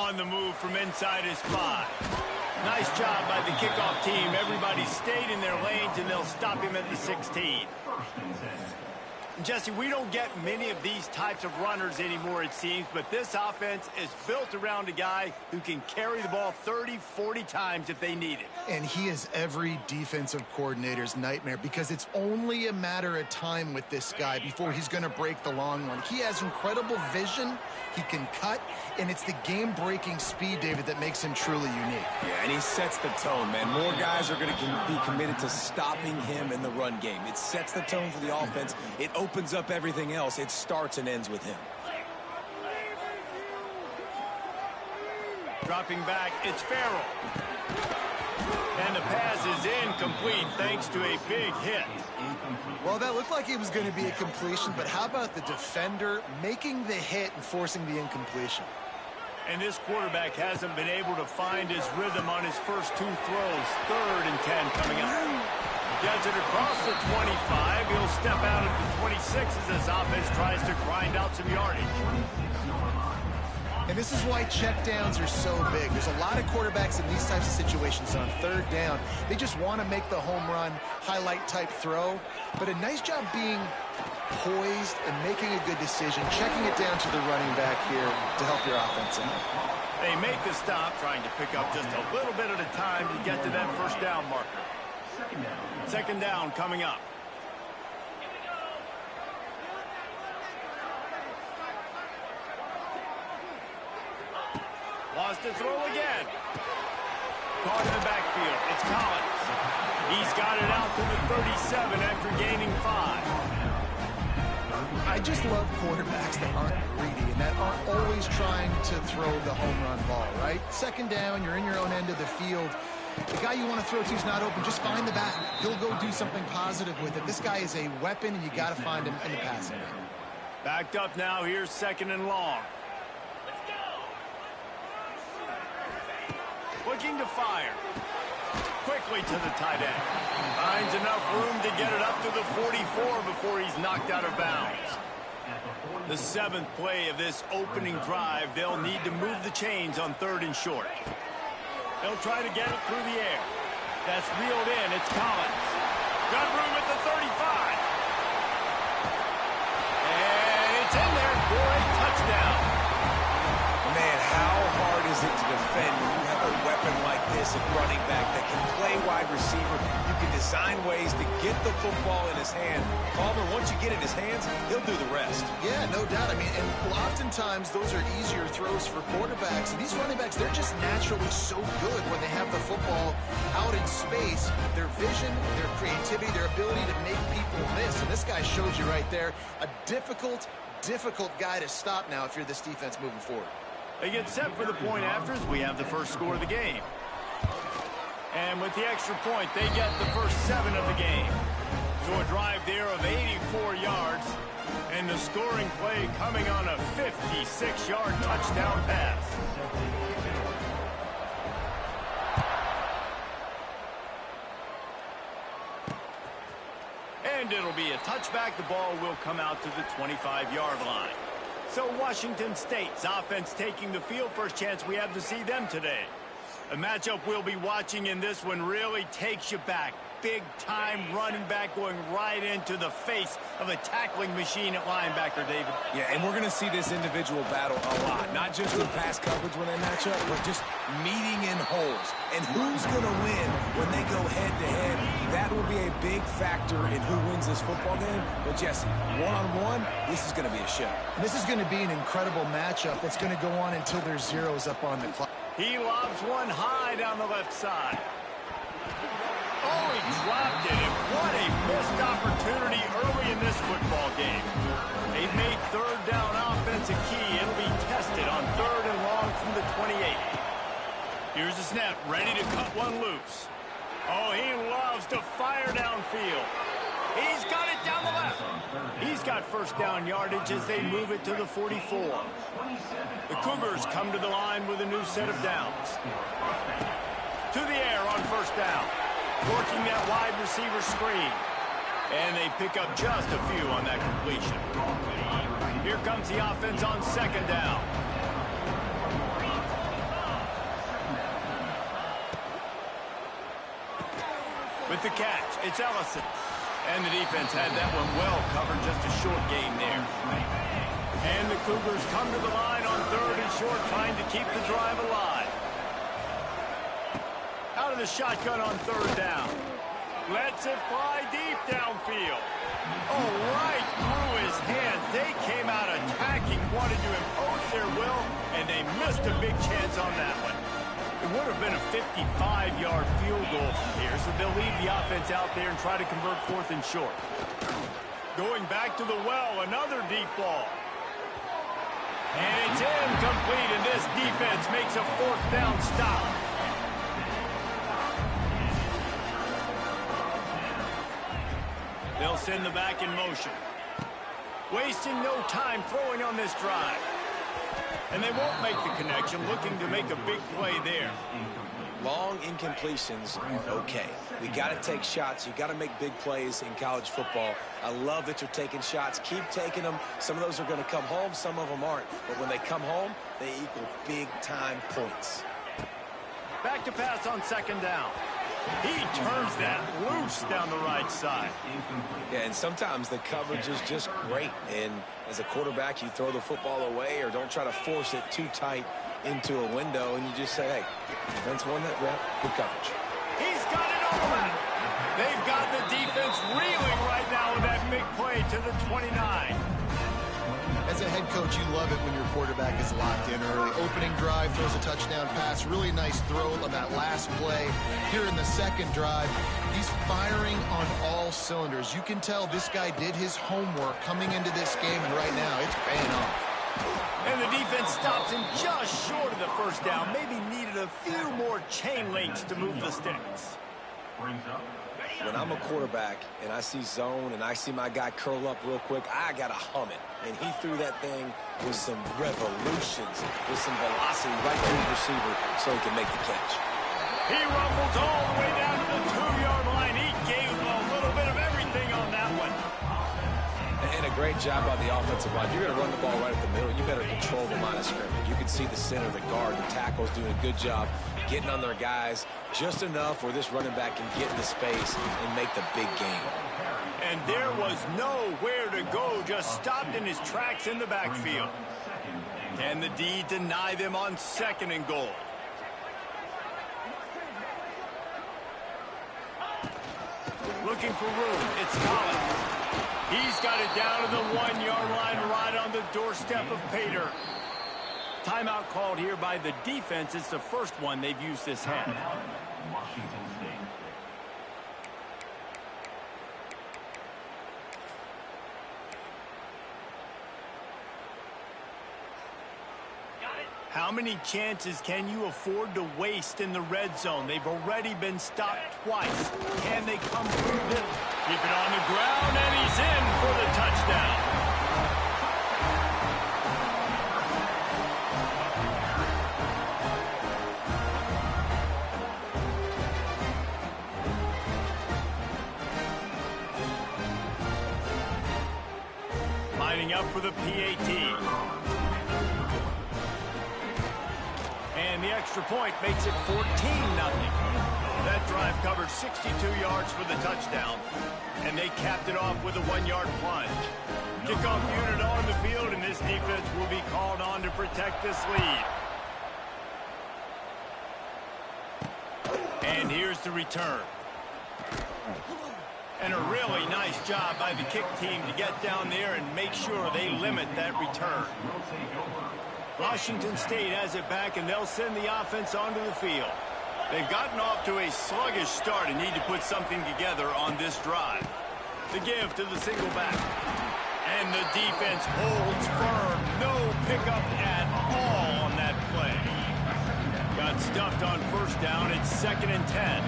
on the move from inside his 5. Nice job by the kickoff team. Everybody stayed in their lanes, and they'll stop him at the 16. Jesse, we don't get many of these types of runners anymore, it seems, but this offense is built around a guy who can carry the ball 30, 40 times if they need it. And he is every defensive coordinator's nightmare because it's only a matter of time with this guy before he's going to break the long one. He has incredible vision, he can cut, and it's the game-breaking speed, David, that makes him truly unique. Yeah, and he sets the tone, man. More guys are going to be committed to stopping him in the run game. It sets the tone for the offense. It opens up everything else. It starts and ends with him. Dropping back, it's Farrell. And the pass is incomplete thanks to a big hit. Well, that looked like it was going to be a completion, but how about the defender making the hit and forcing the incompletion? And this quarterback hasn't been able to find his rhythm on his first 2 throws. 3rd and 10 coming up. Gets it across the 25. He'll step out at the 26 as this offense tries to grind out some yardage. And this is why checkdowns are so big. There's a lot of quarterbacks in these types of situations on 3rd down. They just want to make the home run, highlight type throw. But a nice job being poised and making a good decision, checking it down to the running back here to help your offense out. They make the stop, trying to pick up just a little bit at a time to get to that 1st down marker. 2nd down coming up. Lost to throw again. Caught in the backfield. It's Collins. He's got it out to the 37 after gaining 5. I just love quarterbacks that aren't greedy and that aren't always trying to throw the home run ball, right? 2nd down, you're in your own end of the field. The guy you want to throw to is not open. Just find the back. He'll go do something positive with it. This guy is a weapon, and you got to find him in the passing game. Backed up now. Here's 2nd and long. Looking to fire. Quickly to the tight end. Finds enough room to get it up to the 44 before he's knocked out of bounds. The 7th play of this opening drive. They'll need to move the chains on 3rd and short. They'll try to get it through the air. That's reeled in. It's Collins. Got room at the 35. And it's in there for a touchdown. Man, how hard is it to defend when you have a weapon like this at running back that can play wide receiver? You can design ways to get the football in his hand. Palmer, once you get it in his hands, he'll do the rest. Yeah, no doubt. I mean, and oftentimes those are easier throws for quarterbacks. And these running backs, they're just naturally so good when they have the football out in space. Their vision, their creativity, their ability to make people miss. And this guy shows you right there a difficult guy to stop now if you're this defense moving forward. They get set for the point afters. We have the first score of the game. And with the extra point, they get the first 7 of the game. So a drive there of 84 yards. And the scoring play coming on a 56-yard touchdown pass. And it'll be a touchback. The ball will come out to the 25-yard line. So Washington State's offense taking the field. First chance we have to see them today. A matchup we'll be watching in this one really takes you back. Big-time running back going right into the face of a tackling machine at linebacker, David. Yeah, and we're going to see this individual battle a lot. Not just in pass coverage when they match up, but just meeting in holes. And who's going to win when they go head-to-head? That will be a big factor in who wins this football game. But, Jesse, one-on-one, this is going to be a show. And this is going to be an incredible matchup that's going to go on until there's zeros up on the clock. He lobs one high down the left side. Oh, he dropped it, and what a missed opportunity early in this football game. They've made 3rd down offense a key. It'll be tested on 3rd and long from the 28. Here's the snap, ready to cut one loose. Oh, he loves to fire downfield. He's got it down the left. He's got first down yardage as they move it to the 44. The Cougars come to the line with a new set of downs. To the air on first down. Working that wide receiver screen. And they pick up just a few on that completion. Here comes the offense on 2nd down. With the catch, it's Ellison. And the defense had that one well covered, just a short gain there. And the Cougars come to the line on 3rd and short, trying to keep the drive alive. Out of the shotgun on 3rd down. Lets it fly deep downfield. Oh, right through his hands. They came out attacking, wanted to impose their will, and they missed a big chance on that one. It would have been a 55-yard field goal from here, so they'll leave the offense out there and try to convert 4th and short. Going back to the well, another deep ball. And it's incomplete, and this defense makes a 4th down stop. They'll send the back in motion. Wasting no time throwing on this drive. And they won't make the connection, looking to make a big play there. Long incompletions are okay. We got to take shots. You got to make big plays in college football. I love that you're taking shots. Keep taking them. Some of those are going to come home. Some of them aren't. But when they come home, they equal big-time points. Back to pass on 2nd down. He turns that loose down the right side. Yeah, and sometimes the coverage is just great. And as a quarterback, you throw the football away or don't try to force it too tight into a window, and you just say, hey, defense won that rep, good coverage. He's got it all out. They've got the defense reeling right now with that big play to the 29. As a head coach, you love it when your quarterback is locked in early. Opening drive, throws a touchdown pass. Really nice throw on that last play. Here in the 2nd drive, he's firing on all cylinders. You can tell this guy did his homework coming into this game, and right now it's paying off. And the defense stops him just short of the 1st down. Maybe needed a few more chain links to move the sticks. When I'm a quarterback and I see zone and I see my guy curl up real quick, I got to hum it. And he threw that thing with some revolutions, with some velocity right to his receiver so he can make the catch. He rumbles all the way down to the 2-yard line. He gave him a little bit of everything on that one. And a great job by the offensive line. You're going to run the ball right at the middle. You better control the line of scrimmage. You can see the center, the guard, the tackles doing a good job getting on their guys just enough where this running back can get into space and make the big game. And there was nowhere to go, just stopped in his tracks in the backfield. Can the D deny them on 2nd and goal? Looking for room, it's Collins. He's got it down to the 1-yard line right on the doorstep of Pater. Timeout called here by the defense. It's the first one they've used this half. How many chances can you afford to waste in the red zone? They've already been stopped twice. Can they come through this? Keep it on the ground, and he's in for the touchdown. Lining up for the PAT. And the extra point makes it 14-0. That drive covered 62 yards for the touchdown. And they capped it off with a 1-yard plunge. Kickoff unit on the field, and this defense will be called on to protect this lead. And here's the return. And a really nice job by the kick team to get down there and make sure they limit that return. Washington State has it back, and they'll send the offense onto the field. They've gotten off to a sluggish start and need to put something together on this drive. The give to the single back. And the defense holds firm. No pickup at all on that play. Got stuffed on 1st down. It's 2nd and 10.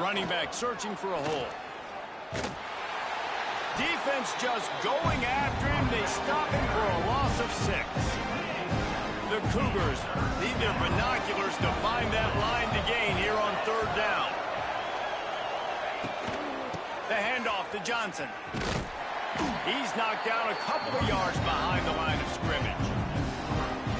Running back searching for a hole. Defense just going after him. They stop him for a loss of 6. The Cougars need their binoculars to find that line to gain here on 3rd down. The handoff to Johnson. He's knocked down a couple of yards behind the line of scrimmage.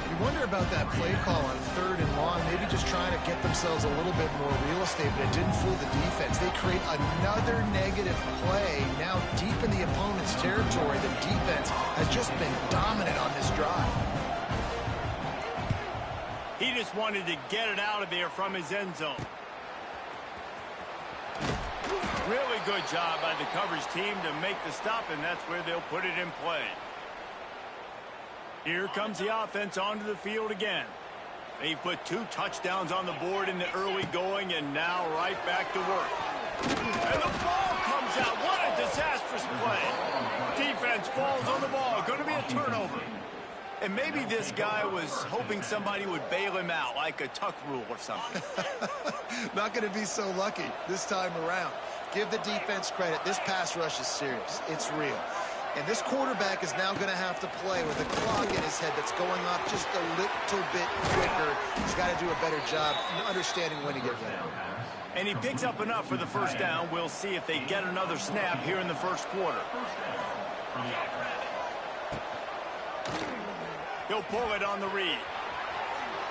You wonder about about that play call on 3rd and long, maybe just trying to get themselves a little bit more real estate, but it didn't fool the defense. They create another negative play. Now deep in the opponent's territory, the defense has just been dominant on this drive. He just wanted to get it out of there from his end zone. Really good job by the coverage team to make the stop, and that's where they'll put it in play. Here comes the offense onto the field again. They put 2 touchdowns on the board in the early going, and now right back to work. And the ball comes out. What a disastrous play. Defense falls on the ball. Going to be a turnover. And maybe this guy was hoping somebody would bail him out, like a tuck rule or something. Not going to be so lucky this time around. Give the defense credit. This pass rush is serious. It's real. And this quarterback is now going to have to play with a clock in his head that's going off just a little bit quicker. He's got to do a better job understanding when to get ready. And he picks up enough for the first down. We'll see if they get another snap here in the first quarter. He'll pull it on the read.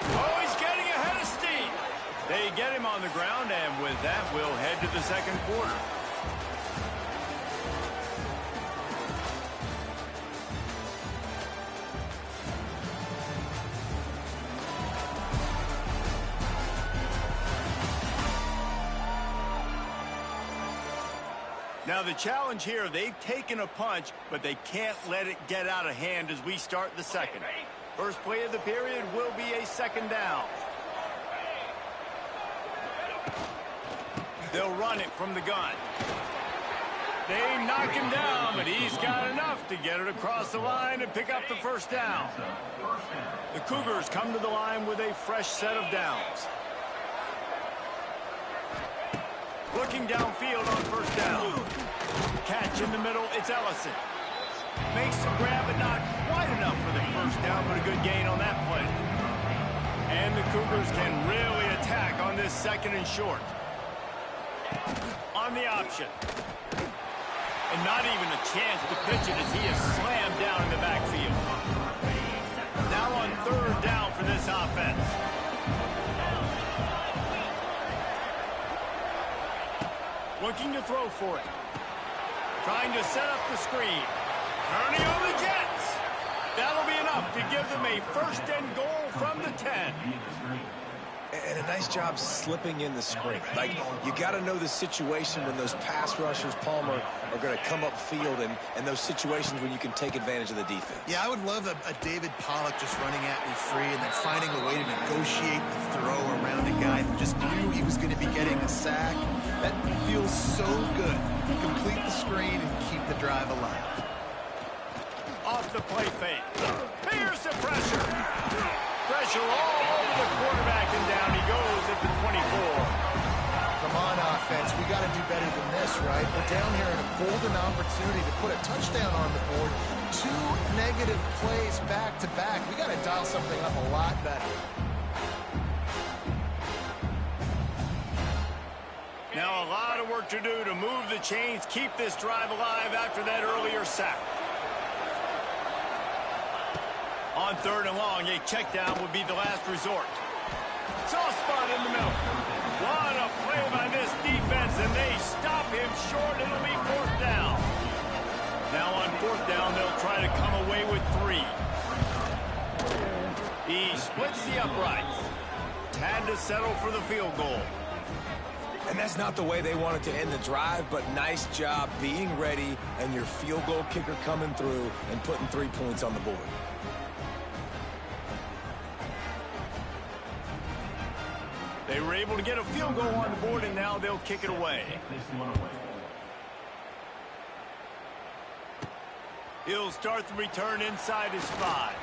Oh, he's getting ahead of steam. They get him on the ground, and with that, we'll head to the second quarter. Now the challenge here, they've taken a punch, but they can't let it get out of hand as we start the second. First play of the period will be a second down. They'll run it from the gun. They knock him down, but he's got enough to get it across the line and pick up the first down. The Cougars come to the line with a fresh set of downs. Looking downfield on first down. Catch in the middle, it's Ellison. Makes the grab, but not quite enough for the first down, but a good gain on that play. And the Cougars can really attack on this second and short. On the option. And not even a chance to pitch it as he is slammed down in the backfield. Now on third down for this offense. Looking to throw for it. Trying to set up the screen. Turning on the Jets. That'll be enough to give them a first and goal from the 10. And a nice job slipping in the screen. Like, you got to know the situation when those pass rushers, Palmer, are going to come upfield, and those situations when you can take advantage of the defense. Yeah, I would love a David Pollock just running at me free and then finding a way to negotiate the throw around a guy who just knew he was going to be getting a sack. That feels so good. Complete the screen and keep the drive alive. Off the play fake. Here's the pressure. Pressure all over the quarterback, and down he goes at the 24. Come on, offense. We got to do better than this, right? We're down here in a golden opportunity to put a touchdown on the board. 2 negative plays back to back. We got to dial something up a lot better. Now a lot of work to do to move the chains, keep this drive alive after that earlier sack. On third and long, a check down would be the last resort. Soft spot in the middle. What a play by this defense, and they stop him short. It'll be fourth down. Now on fourth down, they'll try to come away with 3. He splits the uprights. Had to settle for the field goal. And that's not the way they wanted to end the drive, but nice job being ready and your field goal kicker coming through and putting 3 points on the board. They were able to get a field goal on the board, and now they'll kick it away. He'll start the return inside his 5.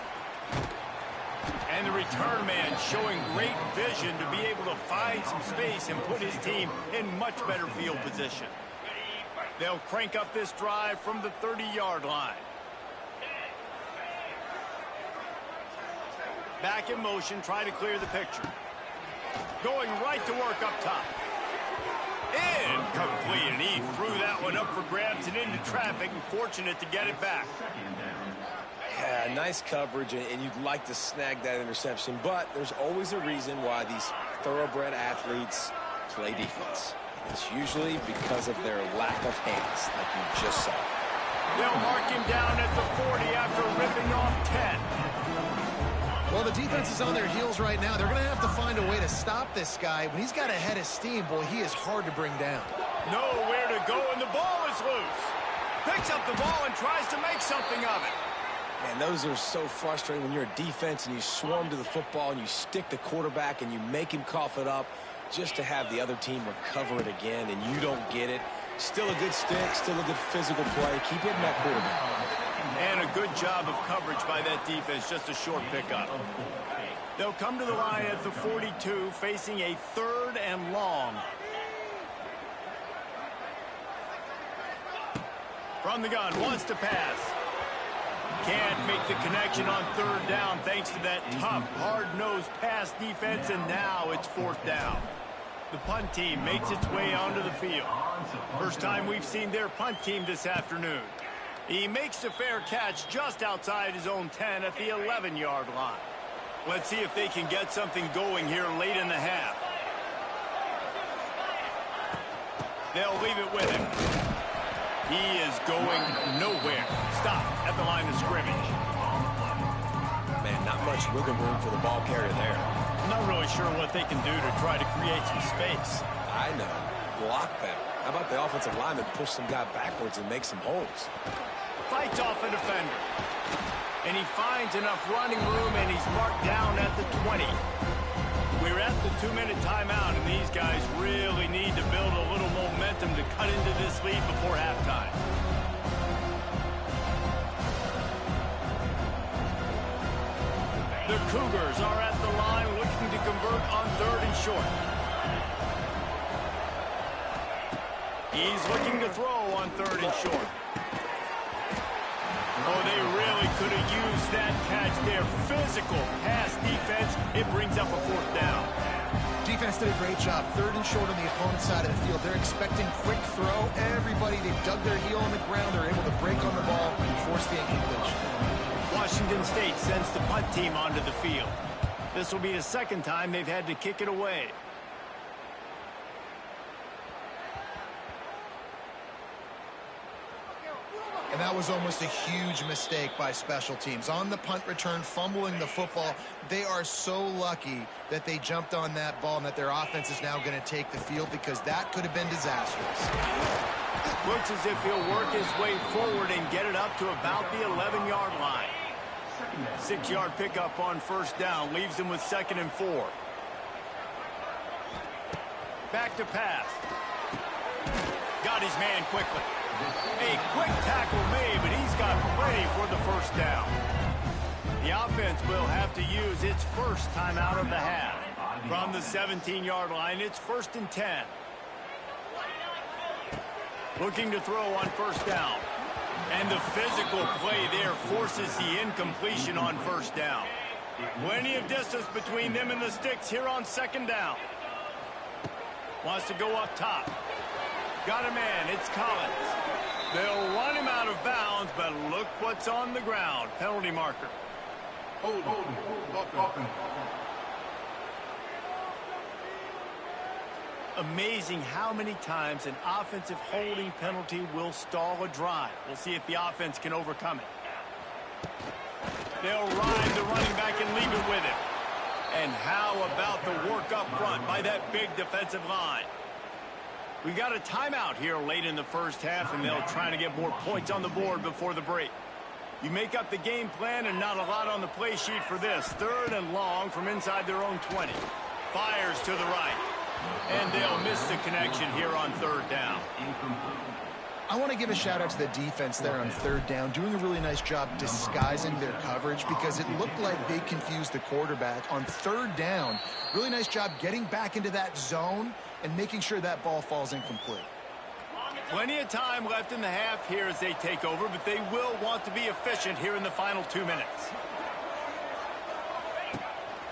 And the return man showing great vision to be able to find some space and put his team in much better field position. They'll crank up this drive from the 30-yard line. Back in motion, try to clear the picture. Going right to work up top. Incomplete, and he threw that one up for grabs and into traffic, and fortunate to get it back. Yeah, Yeah, nice coverage, and you'd like to snag that interception, but there's always a reason why these thoroughbred athletes play defense. It's usually because of their lack of hands, like you just saw. They'll mark him down at the 40 after ripping off 10. Well, the defense is on their heels right now. They're going to have to find a way to stop this guy. When he's got a head of steam, boy, he is hard to bring down. Nowhere to go, and the ball is loose. Picks up the ball and tries to make something of it. Man, those are so frustrating when you're a defense and you swarm to the football and you stick the quarterback and you make him cough it up just to have the other team recover it again, and you don't get it. Still a good stick, still a good physical play. Keep hitting that quarterback. And a good job of coverage by that defense, just a short pickup. They'll come to the line at the 42, facing a 3rd and long. From the gun, wants to pass. Can't make the connection on 3rd down thanks to that tough, hard-nosed pass defense, and now it's 4th down. The punt team makes its way onto the field. First time we've seen their punt team this afternoon. He makes a fair catch just outside his own 10 at the 11-yard line. Let's see if they can get something going here late in the half. They'll leave it with him. He is going nowhere. Stop at the line of scrimmage. Man, not much wiggle room for the ball carrier there. I'm not really sure what they can do to try to create some space. I know. Block better. How about the offensive lineman push some guy backwards and make some holes? Fights off a defender. And he finds enough running room, and he's marked down at the 20. We're at the 2-minute timeout, and these guys really need to build a little momentum to cut into this lead before halftime. The Cougars are at the line looking to convert on 3rd and short. He's looking to throw on 3rd and short. Oh, they really could have used that catch there. Physical pass defense. It brings up a 4th down. Defense did a great job. 3rd and short on the opponent's side of the field. They're expecting quick throw. Everybody, they've dug their heel on the ground. They're able to break on the ball and force the incompletion. Washington State sends the punt team onto the field. This will be the 2nd time they've had to kick it away. And that was almost a huge mistake by special teams. On the punt return, fumbling the football. They are so lucky that they jumped on that ball and that their offense is now going to take the field, because that could have been disastrous. Looks as if he'll work his way forward and get it up to about the 11-yard line. 6-yard pickup on 1st down leaves him with 2nd and 4. Back to pass. Got his man quickly. A quick tackle made, but he's got plenty for the 1st down. The offense will have to use its first timeout of the half. From the 17-yard line, it's 1st and 10. Looking to throw on 1st down. And the physical play there forces the incompletion on 1st down. Plenty of distance between them and the sticks here on 2nd down. Wants to go up top. Got a man, it's Collins. They'll run him out of bounds, but look what's on the ground. Penalty marker. Hold. Amazing how many times an offensive holding penalty will stall a drive. We'll see if the offense can overcome it. They'll ride the running back and leave it with him. And how about the work up front by that big defensive line? We've got a timeout here late in the 1st half, and they'll try to get more points on the board before the break. You make up the game plan, and not a lot on the play sheet for this. 3rd and long from inside their own 20. Fires to the right. And they'll miss the connection here on 3rd down. I want to give a shout out to the defense there on 3rd down, doing a really nice job disguising their coverage, because it looked like they confused the quarterback on 3rd down. Really nice job getting back into that zone and making sure that ball falls incomplete. Plenty of time left in the half here as they take over, but they will want to be efficient here in the final 2 minutes.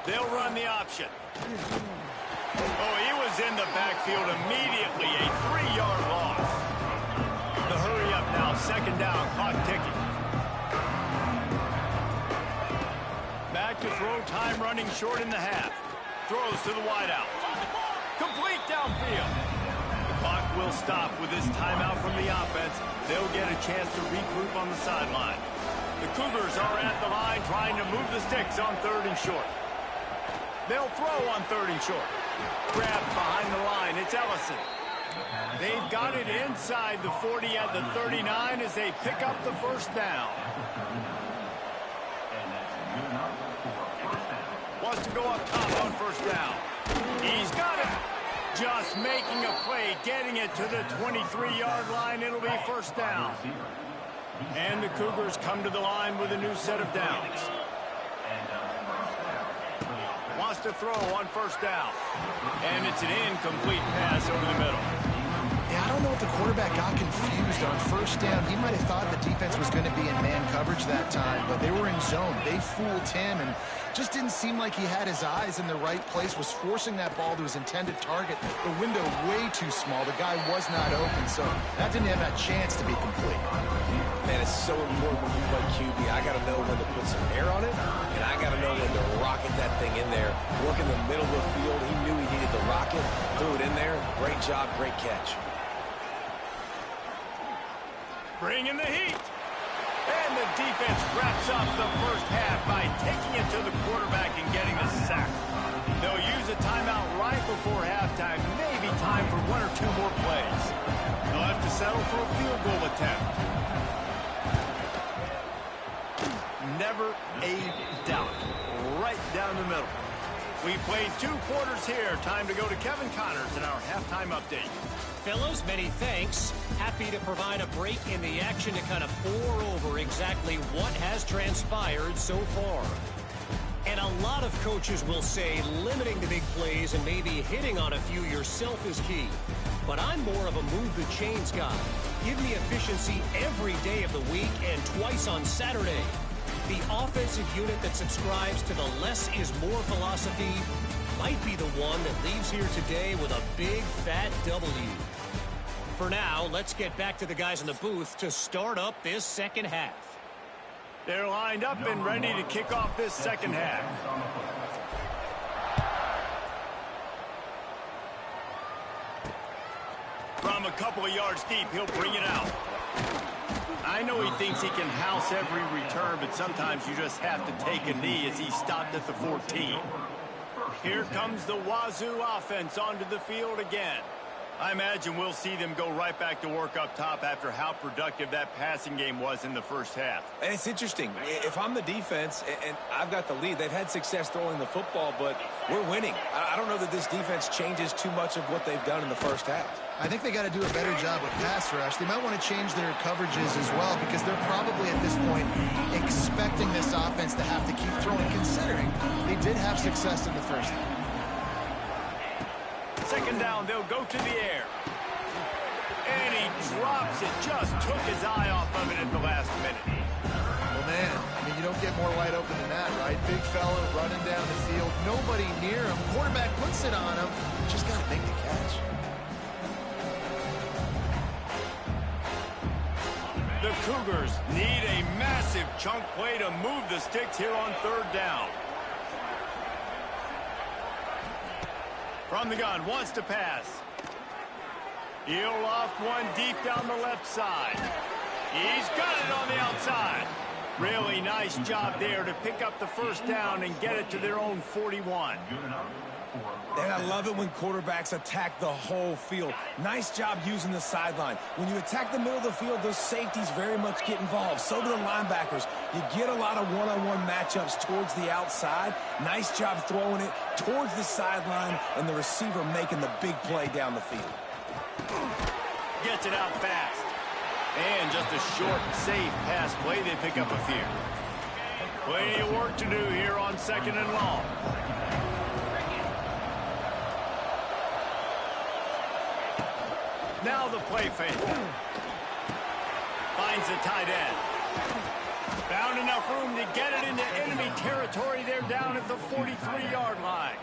They'll run the option. Oh, he was in the backfield immediately, a 3-yard loss. The hurry up now, 2nd down, clock ticking. back to throw, time running short in the half. Throws to the wideout. Complete downfield. The clock will stop with this timeout from the offense. They'll get a chance to regroup on the sideline. The Cougars are at the line trying to move the sticks on 3rd and short. They'll throw on 3rd and short. Grabbed behind the line. It's Ellison. They've got it inside the 40 at the 39 as they pick up the first down. Wants to go up top on first down. He's got it. Just making a play, getting it to the 23-yard line. It'll be first down. And the Cougars come to the line with a new set of downs. Wants to throw on first down. And it's an incomplete pass over the middle. Yeah, I don't know if the quarterback got confused on first down. He might have thought the defense was going to be in man coverage that time, but they were in zone. They fooled him and just didn't seem like he had his eyes in the right place, was forcing that ball to his intended target. The window way too small. The guy was not open, so that didn't have that chance to be complete. Man, it's so important when you play QB. I got to know when to put some air on it, and I got to know when to rocket that thing in there. Work in the middle of the field. He knew he needed the rocket. Threw it in there. Great job, great catch. Bringing the heat. And the defense wraps up the first half by taking it to the quarterback and getting the sack. They'll use a timeout right before halftime. Maybe time for 1 or 2 more plays. They'll have to settle for a field goal attempt. Never a doubt. Right down the middle. We played 2 quarters here. Time to go to Kevin Connors in our halftime update. Fellows, many thanks. Happy to provide a break in the action to kind of pour over exactly what has transpired so far. And a lot of coaches will say limiting the big plays and maybe hitting on a few yourself is key. But I'm more of a move the chains guy. Give me efficiency every day of the week and twice on Saturday. The offensive unit that subscribes to the less is more philosophy might be the one that leaves here today with a big fat W. For now, let's get back to the guys in the booth to start up this second half. They're lined up and ready to kick off this second half. From a couple of yards deep, he'll bring it out. I know he thinks he can house every return, but sometimes you just have to take a knee as he stopped at the 14. Here comes the Wazoo offense onto the field again. I imagine we'll see them go right back to work up top after how productive that passing game was in the first half. And it's interesting. If I'm the defense and I've got the lead, they've had success throwing the football, but we're winning. I don't know that this defense changes too much of what they've done in the first half. I think they got to do a better job with pass rush. They might want to change their coverages as well because they're probably at this point expecting this offense to have to keep throwing, considering they did have success in the first half. Second down, they'll go to the air. And he drops it. Just took his eye off of it at the last minute. Well, man, I mean, you don't get more wide open than that, right? Big fella running down the field. Nobody near him. Quarterback puts it on him. Just got to make the catch. The Cougars need a massive chunk play to move the sticks here on 3rd down. From the gun, wants to pass. He'll loft one deep down the left side. He's got it on the outside. Really nice job there to pick up the first down and get it to their own 41. And I love it when quarterbacks attack the whole field. Nice job using the sideline. When you attack the middle of the field, those safeties very much get involved. So do the linebackers. You get a lot of one-on-one matchups towards the outside. Nice job throwing it towards the sideline and the receiver making the big play down the field. Gets it out fast. And just a short, safe pass play. They pick up a few. Plenty of work to do here on 2nd and long. Now the play fake. Finds the tight end. Found enough room to get it into enemy territory there down at the 43-yard line.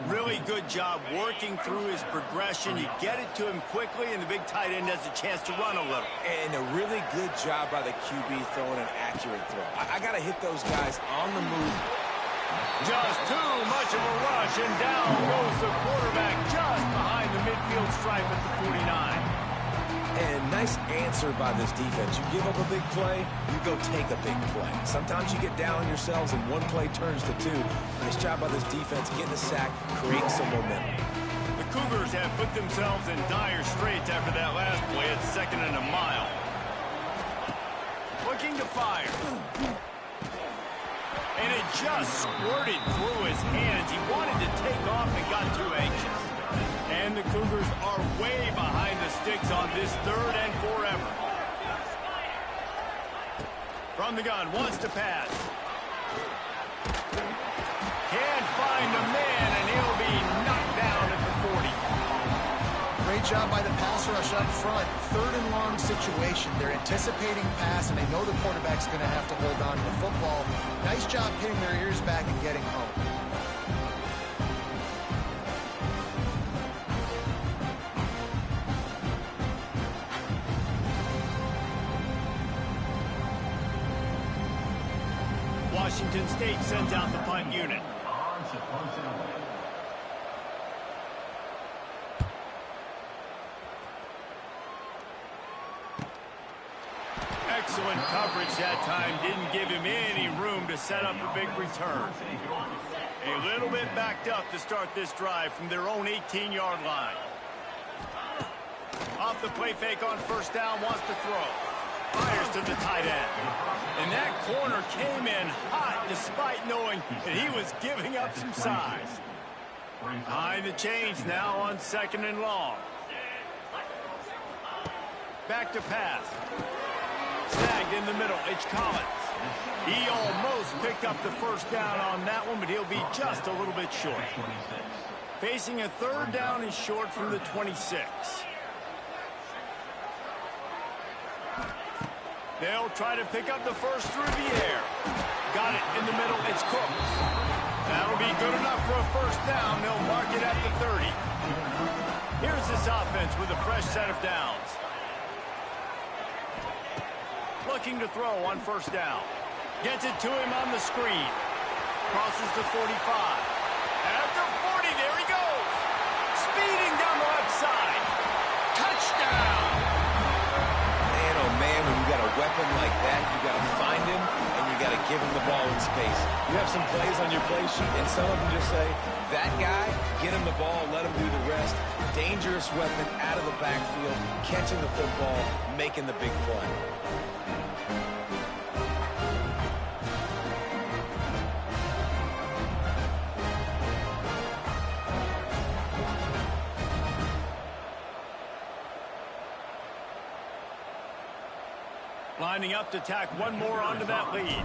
Really good job working through his progression. You get it to him quickly, and the big tight end has a chance to run a little. And a really good job by the QB throwing an accurate throw. I got to hit those guys on the move. Just too much of a rush, and down goes the quarterback just behind the midfield stripe at the 49. And nice answer by this defense. You give up a big play, you go take a big play. Sometimes you get down on yourselves and one play turns to two. Nice job by this defense getting a sack, creating some momentum. The Cougars have put themselves in dire straits after that last play at 2nd and a mile. Looking to fire. And it just squirted through his hands. He wanted to take off and got too anxious. And the Cougars are way behind the sticks on this 3rd and forever. From the gun, wants to pass. Can't find a man, and he'll be knocked down at the 40. Great job by the pass rush up front. 3rd and long situation. They're anticipating pass, and they know the quarterback's going to have to hold on to the football. Nice job hitting their ears back and getting home. Washington State sends out the punt unit. Excellent coverage that time. Didn't give him any room to set up a big return. A little bit backed up to start this drive from their own 18-yard line. Off the play fake on 1st down, wants to throw. Fires to the tight end. And that corner came in hot despite knowing that he was giving up some size. Behind the chains now on 2nd and long. Back to pass. Snagged in the middle. It's Collins. He almost picked up the 1st down on that one, but he'll be just a little bit short. Facing a 3rd down and short from the 26. They'll try to pick up the 1st through the air. Got it in the middle. It's Cooks. That'll be good enough for a 1st down. They'll mark it at the 30. Here's this offense with a fresh set of downs. Looking to throw on 1st down. Gets it to him on the screen. Crosses the 45. At the 40, there he goes. Speeding down the left side. Touchdown. Man, oh man, when you got a weapon like that, you got to find him and you got to give him the ball in space. You have some plays on your play sheet, and some of them just say, that guy, get him the ball, let him do the rest. Dangerous weapon out of the backfield, catching the football, making the big play. Lining up to tack one more onto that lead.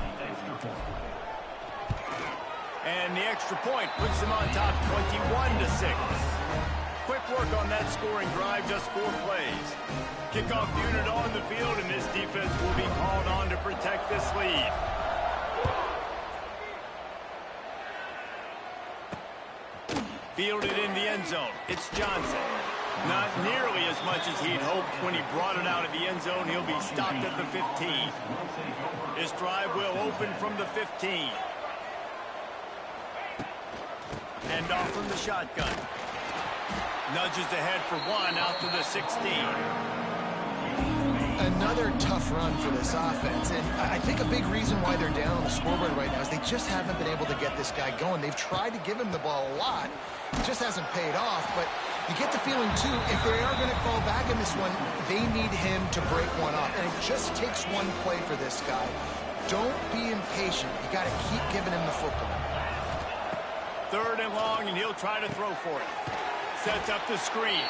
And the extra point puts them on top 21-6. Quick work on that scoring drive, just 4 plays. Kickoff unit on the field, and this defense will be called on to protect this lead. Fielded in the end zone. It's Johnson. Not nearly as much as he'd hoped when he brought it out of the end zone. He'll be stopped at the 15. This drive will open from the 15. And off from the shotgun. Nudges ahead for 1 out to the 16. Another tough run for this offense, and I think a big reason why they're down on the scoreboard right now is they just haven't been able to get this guy going. They've tried to give him the ball a lot. It just hasn't paid off, but you get the feeling, too, if they are going to fall back in this one, they need him to break one off, and it just takes one play for this guy. Don't be impatient. You got to keep giving him the football. 3rd and long, and he'll try to throw for it. Sets up the screen.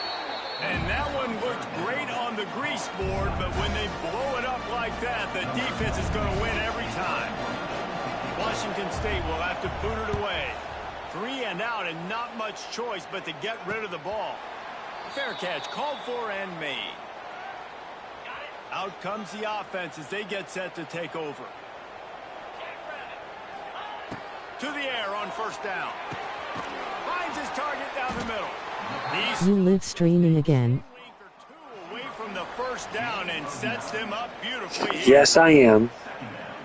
And that one looked great on the grease board, but when they blow it up like that, the defense is going to win every time. Washington State will have to boot it away. 3 and out, and not much choice but to get rid of the ball. Fair catch, called for and made. Out comes the offense as they get set to take over. To the air on first down. Finds his target down the middle. You live streaming again. Away from the first down and sets them up beautifully. Yes, I am.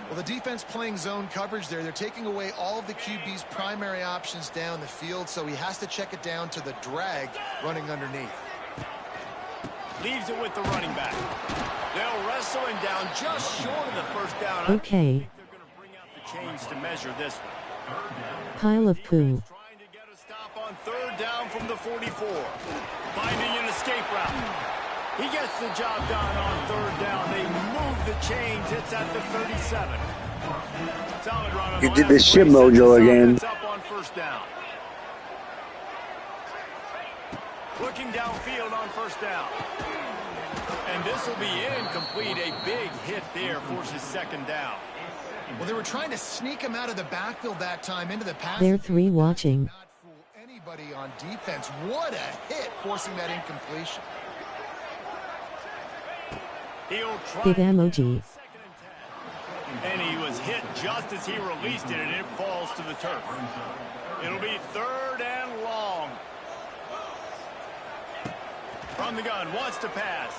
Well, the defense playing zone coverage there. They're taking away all of the QB's primary options down the field, so he has to check it down to the drag running underneath. Leaves it with the running back. They'll wrestle him down just short of the first down. Okay. They're going to bring out the chains to measure this one. Pile of poo. Trying to get a stop on third down from the 44. Finding an escape route. He gets the job done on third down. They move the chains. It's at the 37. Solid run on You the did last this shit play. Sets mojo his again. offense up on first down. Looking downfield on first down. And this will be incomplete. A big hit there forces second down. Well, they were trying to sneak him out of the backfield that time into the pass. They're 3 watching. Not fool anybody on defense. What a hit, forcing that incompletion. He'll try Big emoji. and he was hit just as he released it, and it falls to the turf. It'll be third and long. From the gun, wants to pass.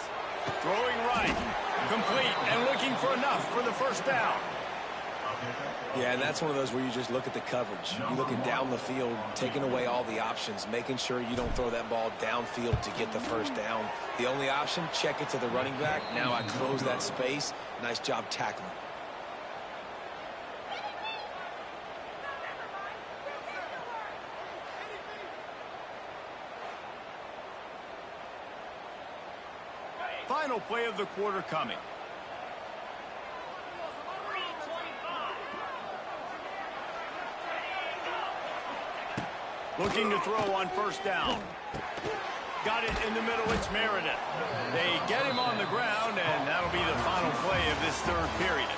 Throwing right. Complete and looking for enough for the first down. Yeah, and that's one of those where you just look at the coverage. You're looking down the field, taking away all the options, making sure you don't throw that ball downfield to get the first down. The only option, check it to the running back. Now I close that space. Nice job tackling. Final play of the quarter coming. Looking to throw on first down. Got it in the middle, it's Meredith. They get him on the ground, and that'll be the final play of this third period.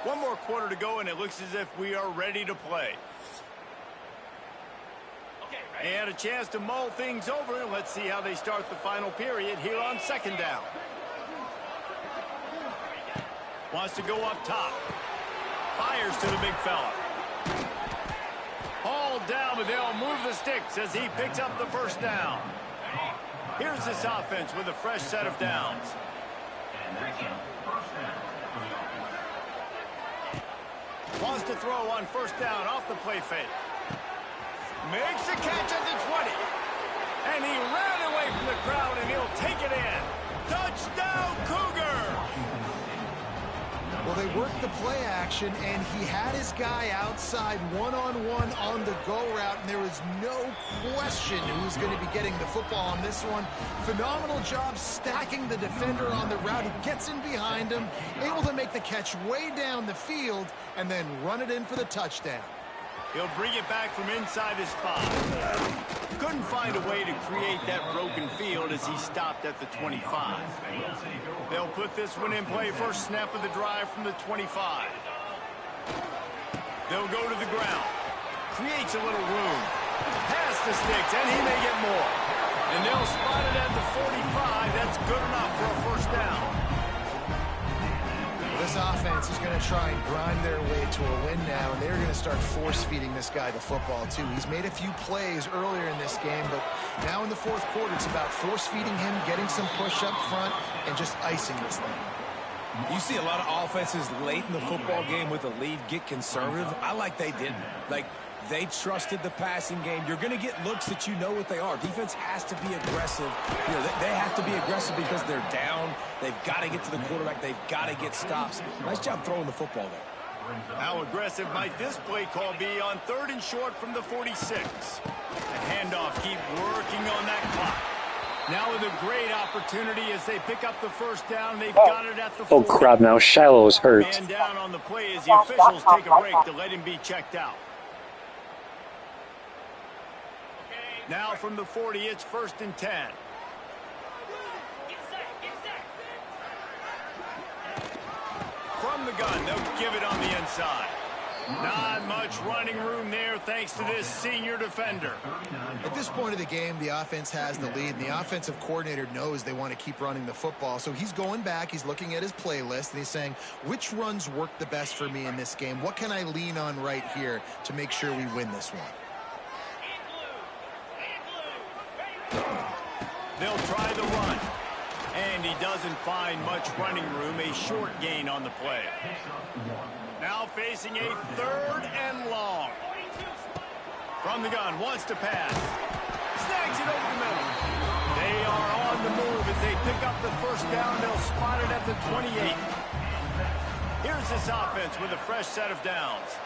One more quarter to go, and it looks as if we are ready to play. And a chance to mull things over. Let's see how they start the final period here on second down. Wants to go up top. Fires to the big fella. Hauled down, but they'll move the sticks as he picks up the first down. Here's this offense with a fresh set of downs. Wants to throw on first down off the play fake. Makes the catch at the 20. And he ran away from the crowd, and he'll take it in. Touchdown, Cougar! Well, they worked the play action, and he had his guy outside one-on-one on the go route, and there was no question who's going to be getting the football on this one. Phenomenal job stacking the defender on the route. He gets in behind him, able to make the catch way down the field, and then run it in for the touchdown. He'll bring it back from inside his spot. Couldn't find a way to create that broken field as he stopped at the 25. They'll put this one in play. First snap of the drive from the 25. They'll go to the ground. Creates a little room. Past the sticks, and he may get more. And they'll spot it at the 45. That's good enough for a first down. This offense is going to try and grind their way to a win now, and they're going to start force-feeding this guy the football, too. He's made a few plays earlier in this game, but now in the fourth quarter, it's about force-feeding him, getting some push up front, and just icing this thing. You see a lot of offenses late in the football game with a lead get conservative. I like they didn't. Like, they trusted the passing game. You're going to get looks that you know what they are. Defense has to be aggressive. You know, they have to be aggressive because they're down. They've got to get to the quarterback. They've got to get stops. Nice job throwing the football there. How aggressive might this play call be on third and short from the 46? The handoff, keep working on that clock. Now with a great opportunity as they pick up the first down. They've got it at the 40. Oh, crap, now Shiloh's hurt. Man down on the play as the officials take a break to let him be checked out. Now from the 40, it's first and 10. From the gun, they'll give it on the inside. Not much running room there thanks to this senior defender. At this point of the game, the offense has the lead, and the offensive coordinator knows they want to keep running the football. So he's going back, he's looking at his playlist, and he's saying, which runs work the best for me in this game? What can I lean on right here to make sure we win this one? They'll try the run. And he doesn't find much running room, a short gain on the play. Now facing a 3rd and long. From the gun, wants to pass. Snags it over the middle. They are on the move as they pick up the first down. They'll spot it at the 28. Here's this offense with a fresh set of downs.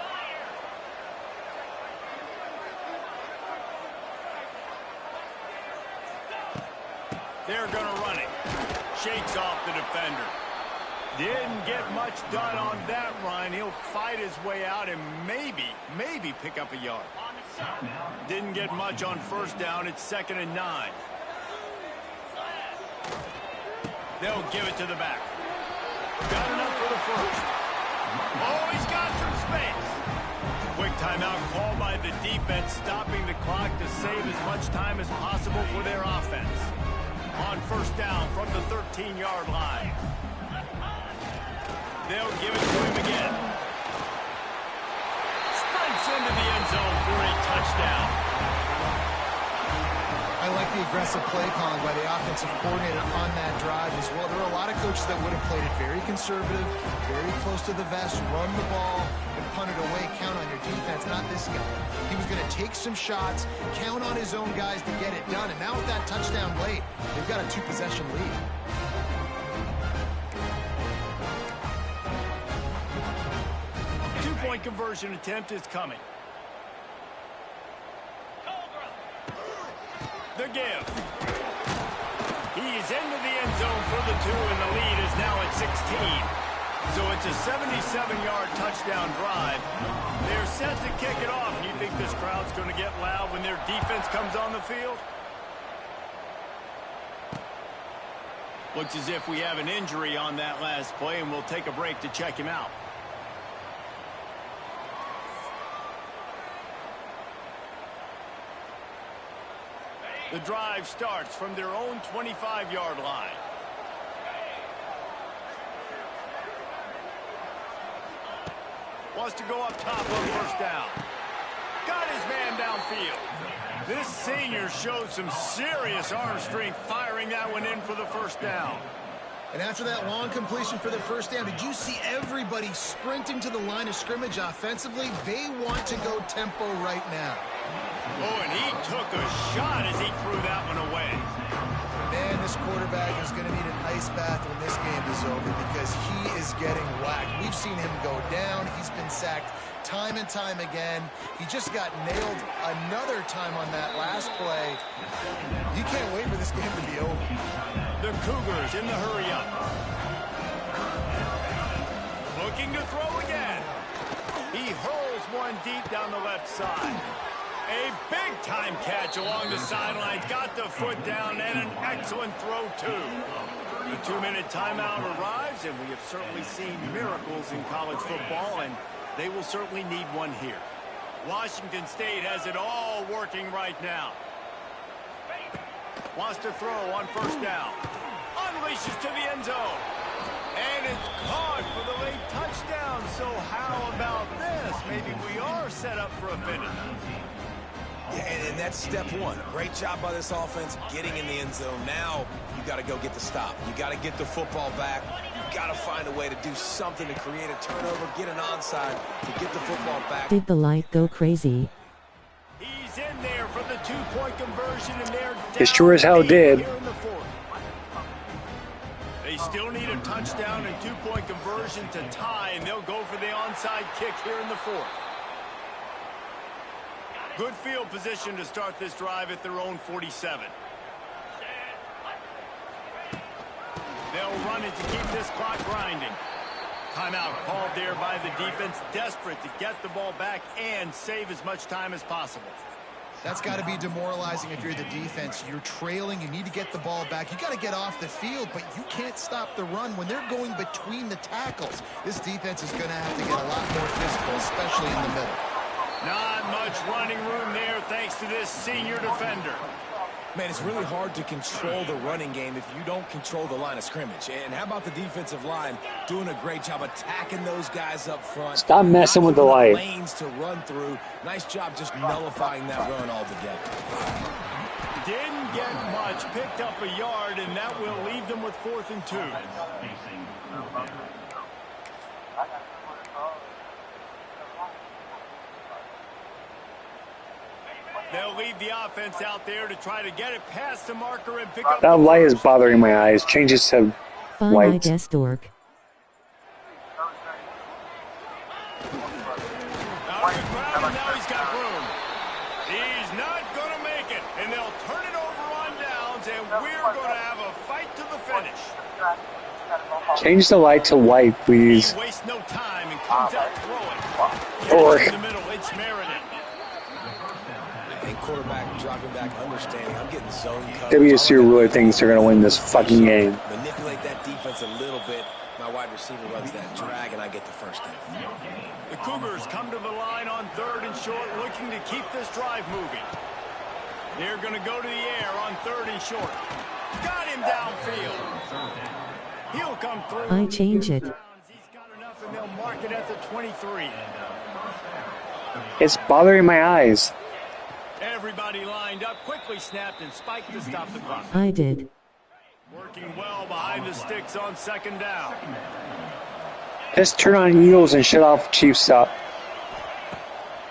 They're going to run it. Shakes off the defender. Didn't get much done on that run. He'll fight his way out and maybe pick up a yard. Didn't get much on first down. It's 2nd and 9. They'll give it to the back. Got enough for the first. Oh, he's got some space. Quick timeout called by the defense, stopping the clock to save as much time as possible for their offense. On first down from the 13-yard line. They'll give it to him again. Sprints into the end zone for a touchdown. I like the aggressive play calling by the offensive coordinator on that drive as well. There are a lot of coaches that would have played it very conservative, very close to the vest, run the ball, and punt it away, count on your defense. Not this guy. He was going to take some shots, count on his own guys to get it done. And now with that touchdown late, they've got a 2-possession lead. Two-point conversion attempt is coming. The give. He's into the end zone for the 2, and the lead is now at 16. So it's a 77-yard touchdown drive. They're set to kick it off. You think this crowd's going to get loud when their defense comes on the field? Looks as if we have an injury on that last play, and we'll take a break to check him out. The drive starts from their own 25-yard line. Wants to go up top on first down. Got his man downfield. This senior showed some serious arm strength firing that one in for the first down. And after that long completion for the first down, did you see everybody sprinting to the line of scrimmage offensively? They want to go tempo right now. Oh, and he took a shot as he threw that one away. Man, this quarterback is going to need an ice bath when this game is over because he is getting whacked. We've seen him go down. He's been sacked time and time again. He just got nailed another time on that last play. You can't wait for this game to be over. The Cougars in the hurry up. Looking to throw again. He hurls one deep down the left side. A big-time catch along the sidelines. Got the foot down and an excellent throw, too. The 2-minute timeout arrives, and we have certainly seen miracles in college football, and they will certainly need one here. Washington State has it all working right now. Wants to throw on first down. Unleashes to the end zone. And it's caught for the late touchdown. So how about this? Maybe we are set up for a finish. Yeah, and that's step one. Great job by this offense getting in the end zone. Now you got to go get the stop. You got to get the football back. You got to find a way to do something to create a turnover, get an onside to get the football back. Did the light go crazy? He's in there for the 2-point conversion, and they're down. It sure as hell did. Here in the fourth. They still need a touchdown and 2-point conversion to tie, and they'll go for the onside kick here in the fourth. Good field position to start this drive at their own 47. They'll run it to keep this clock grinding. Timeout called there by the defense, desperate to get the ball back and save as much time as possible. That's got to be demoralizing if you're the defense. You're trailing. You need to get the ball back. You got to get off the field, but you can't stop the run when they're going between the tackles. This defense is going to have to get a lot more physical, especially in the middle. Not much running room there thanks to this senior defender. Man, it's really hard to control the running game if you don't control the line of scrimmage. And how about the defensive line doing a great job attacking those guys up front? Stop messing with the light. Lanes to run through. Nice job just nullifying that run altogether. Didn't get much, picked up a yard, and that will leave them with 4th and 2. They'll leave the offense out there to try to get it past the marker and pick up. That light is bothering my eyes. Change it to Fine, white. I guess, dork. Out of the ground, and now he's got room. He's not going to make it, and they'll turn it over on downs, and we're going to have a fight to the finish. Change the light to white, please. He wastes no time and comes out throwing. In the middle, it's Meriden. And quarterback dropping back, understanding. I'm getting zone coverage. WSU really thinks they're going to win this fucking game. Manipulate that defense a little bit. My wide receiver runs that drag, and I get the first down. The Cougars come to the line on 3rd and short, looking to keep this drive moving. They're going to go to the air on 3rd and short. Got him downfield. He'll come through. I change it. He's got enough, and they'll mark it at the 23. It's bothering my eyes. Everybody lined up, quickly snapped and spiked to stop the clock. I did. Working well behind the sticks on 2nd down. Just turn on Eagles and shut off Chiefs up.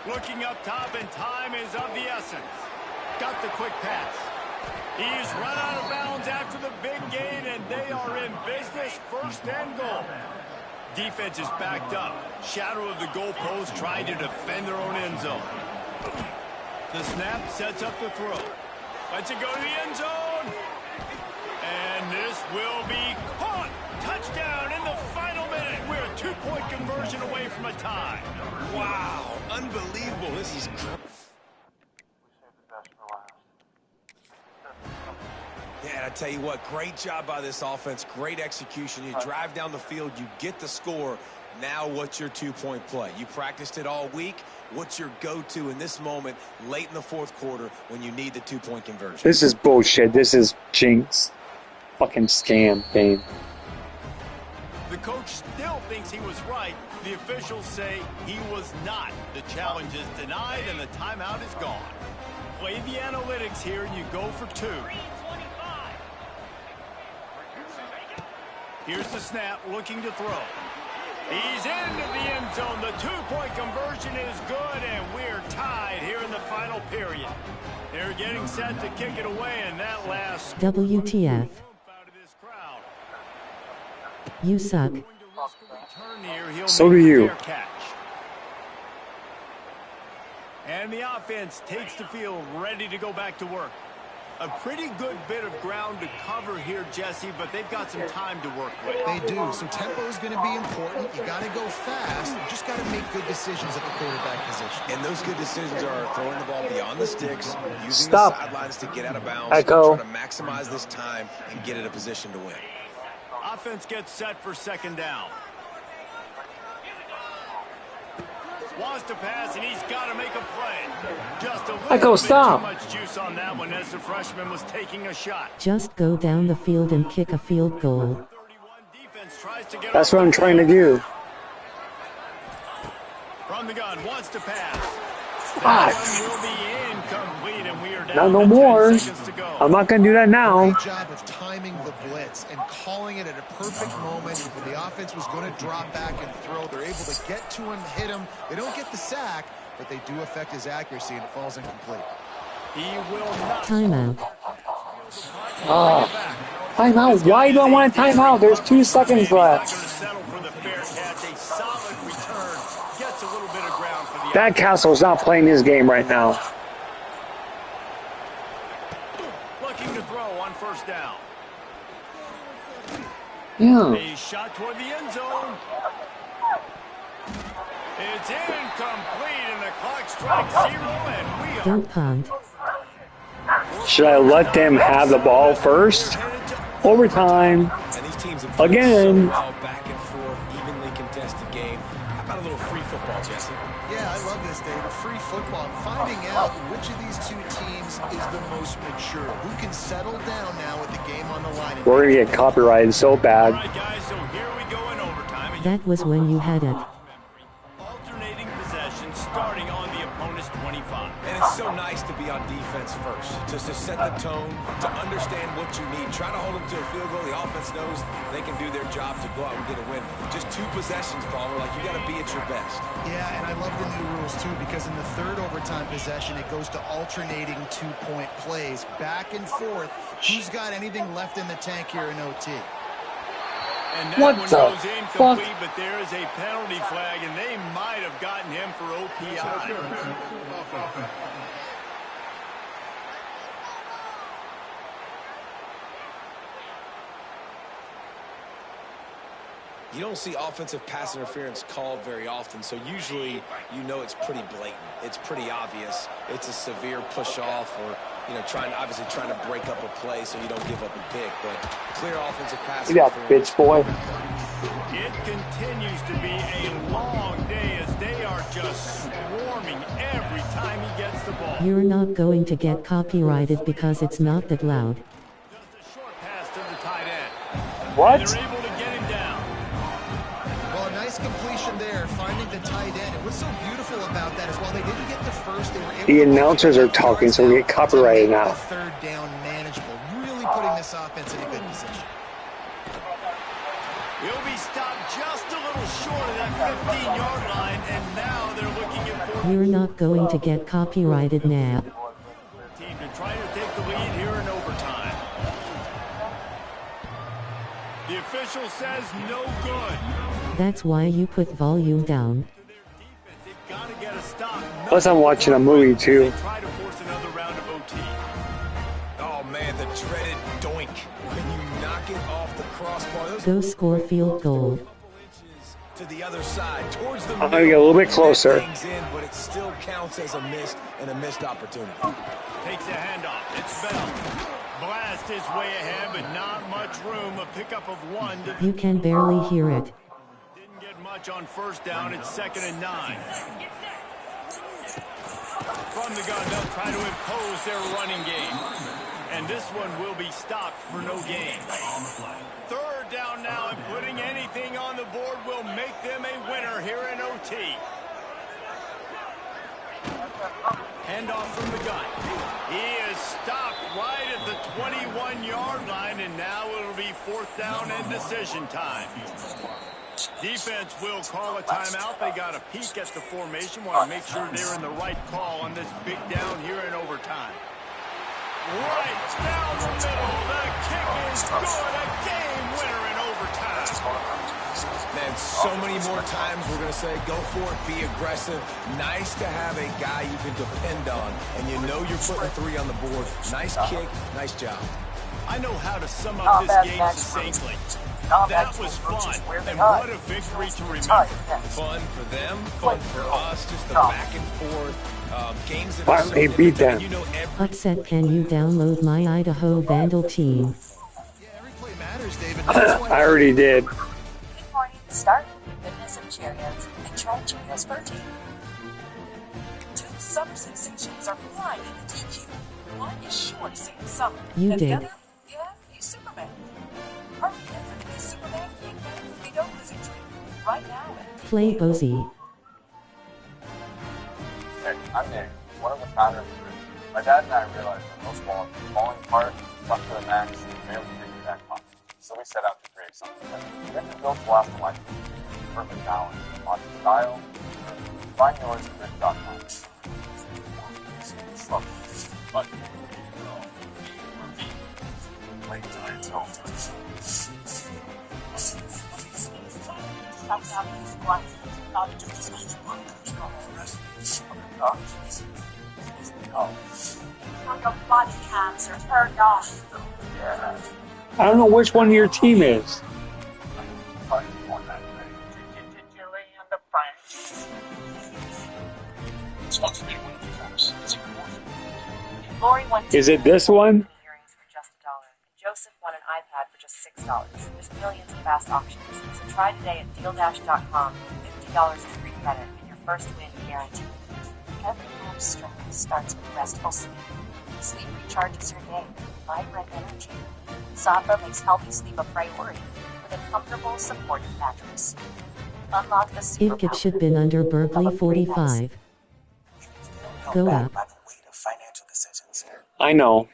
Looking up top, and time is of the essence. Got the quick pass. He's run out of bounds after the big gain, and they are in business, 1st and goal. Defense is backed up. Shadow of the goalpost trying to defend their own end zone. The snap sets up the throw. Lets it go to the end zone. And this will be caught. Touchdown in the final minute. We're a 2-point conversion away from a tie. Wow, unbelievable. This is great. Yeah, and I tell you what, great job by this offense. Great execution. You drive down the field, you get the score. Now what's your 2-point play? You practiced it all week. What's your go-to in this moment late in the 4th quarter when you need the 2-point conversion? This is bullshit. This is jinx. Fucking scam thing. The coach still thinks he was right. The officials say he was not. The challenge is denied and the timeout is gone. Play the analytics here and you go for 2. Here's the snap, looking to throw. He's into the end zone. The 2-point conversion is good, and we're tied here in the final period. They're getting set to kick it away, and that last WTF. You suck. So do you. And the offense takes the field, ready to go back to work. A pretty good bit of ground to cover here, Jesse, but they've got some time to work with. They do. So tempo is going to be important. You got to go fast. You just got to make good decisions at the quarterback position. And those good decisions are throwing the ball beyond the sticks, using Stop. the sidelines to get out of bounds, Echo. trying to maximize this time and get in a position to win. Offense gets set for 2nd down. Wants to pass, and he's got to make a play. Just a little Echo, bit stop. too much juice on that one as the freshman was taking a shot. Just go down the field and kick a field goal. 31 defense tries to get That's off what I'm the trying to field. do. From the gun, wants to pass. Fuck. That one will be incomplete, and we are down Not no to 10 more. seconds to go. I'm not going to do that now. Great job of timing the blitz and calling it at a perfect moment when the offense was going to drop back and throw. They're able to get to him, hit him. They don't get the sack, but they do affect his accuracy, and it falls incomplete. He will not. Timeout. Oh. Timeout? Why do I want a timeout? There's 2 seconds left. That Castle's not playing his game right now. Looking to throw on 1st down. Yeah. A shot toward the end zone. It's incomplete, and the clock strikes 0, and we Don't punt. Should I let them have the ball first? Overtime. And these teams have Again. so well back and forth, evenly contested game. How about a little free football, Jesse? Yeah, I love this, David. Free football. Finding out which of these two teams is the most mature. Who can settle down now with the game on the line. We're going to get copyrighted so All bad. right, guys, so here we go in overtime. And That was when you had it. alternating possession starting on the opponent's 25. And it's so nice to be on defense first, just to set the tone, to understand what you need. Try to hold them to a field goal. The offense knows they can do their job to go out and get a win. Just 2 possessions, Palmer. Like, you got to be at your best. Yeah, and I love the new rules, too, because in the third overtime possession, it goes to alternating 2-point plays. Back and forth. Who's got anything left in the tank here in OT? And that What one the goes fuck? incomplete, but there is a penalty flag, and they might have gotten him for OPI. You don't see offensive pass interference called very often, so usually you know it's pretty blatant. It's pretty obvious. It's a severe push-off or, obviously trying to break up a play so you don't give up a pick, but clear offensive pass Yeah, interference. bitch boy. It continues to be a long day as they are just swarming every time he gets the ball. You're not going to get copyrighted because it's not that loud. Just a short pass to the tight end. What? And they're able to get him down. Well, a nice completion there, finding the tight end. And what's so beautiful about that is while they didn't get the first, they were able The to announcers are talking, so we get copyrighted to make now. the third down manageable. Really putting this offense in a good position. He'll be stopped just a little short of that 15-yard line, and now they're looking at You're not going to get copyrighted now. team to try to take the lead here in overtime. The official says no good. That's why you put volume down. To their defense, they've got to get a stop. Plus, I'm watching a movie, too. They try to force another round of OT. Oh, man, the dreaded doink. When you knock it off the crossbar, those Go score field goal. couple inches to the other side, towards the I'm gonna get a little bit closer. Things in, but it still counts as a missed and a missed opportunity. Takes a handoff. It's Bell. Blast his way ahead, but not much room. A pickup of 1. You can barely hear it. Didn't get much on first down. It's 2nd and 9. From the gun, they'll try to impose their running game. And this one will be stopped for no gain. Third down now, and putting anything on the board will make them a winner here in OT. Handoff from the gun. He is stopped right at the 21-yard line, and now it'll be 4th down and decision time. Defense will call a timeout. They got a peek at the formation. Want to make sure they're in the right call on this big down here in overtime. Right down the middle. The kick is good. A game winner in overtime. Man, so many more times we're going to say, go for it, be aggressive. Nice to have a guy you can depend on, and you know you're putting 3 on the board. Nice kick, nice job. I know how to sum up this game succinctly. That was fun, and what a victory to remember. Fun for them, fun for us, just the back and forth. Games that are so Finally beat different, them. you know every Upset, can you download my Idaho Vandal team? Yeah, every play matters, David. That's why I already did. Good morning. Start with the goodness of Cheerios and try Cheerios Protein. 2 summer sensations are flying in the DQ. One is sure to save the summer. You and did. The other, yeah, he's Superman. Hurry in for the new Superman King Baby Don't Losing Treat right now. Play Bozy. Hey, I'm Nick, one of the founders of Group. My dad and I realized that most walls were falling apart, stuck to the max, and failed to take the back pocket. So we set out to create something better. We have been built to last a lifetime. Perfect balance, lots of style. Find yours at Group.com. But late giants home. Stop out these glasses. Not just your body cams are turned off. Yeah. I don't know which one your team is. Probably more than that. Julie and the French. Sponsored by one of the forms. It's a reward Lori won Is it this one? earrings for just $1. Joseph won an iPad for just $6. There's millions of fast options, so try today at DealDash.com. $50 in free credit and your first win guaranteed. Every night's strength starts with restful sleep. Sleep recharges your day with vibrant energy. Sabra makes healthy sleep a priority with a comfortable, supportive mattress. Unlock the superpower. If it should been under Berkeley 45. Go up. I know.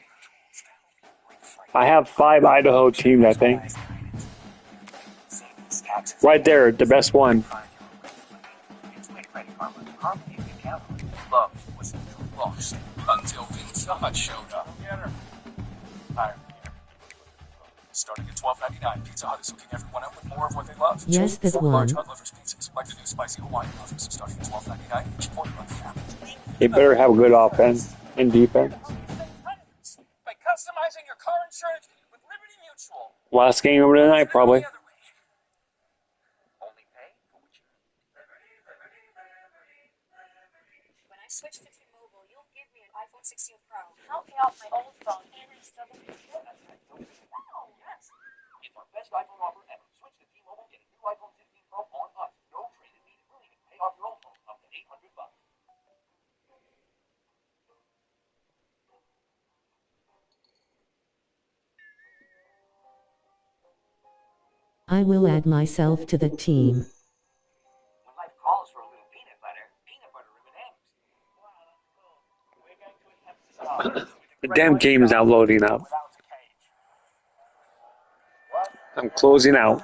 I have 5 Idaho teams, I think. Right there, the best one. Love was lost until Pizza Hut showed up. Starting at $12.99, Pizza Hut is hooking everyone up with more of what they love. Yes, that 4 one. large Hut Lovers pizzas, like the new spicy Hawaiian muffins, starting at $12.99 each for your family. They better have a good offense and defense. By customizing your car insurance with Liberty Mutual. Last game of the night, probably. Only pay for what you When I switch to T-Mobile, you'll give me an iPhone 16 Pro. Help me out my old phone and install it. Wow, yes. It's our best iPhone offer ever. Switch to T-Mobile, get a new iPhone 15 Pro on us. No trade-in needed. We'll even pay off your old phone up to $800. I will add myself to the team. When life calls for a little peanut butter M&Ms. The damn game is not loading up. I'm closing out.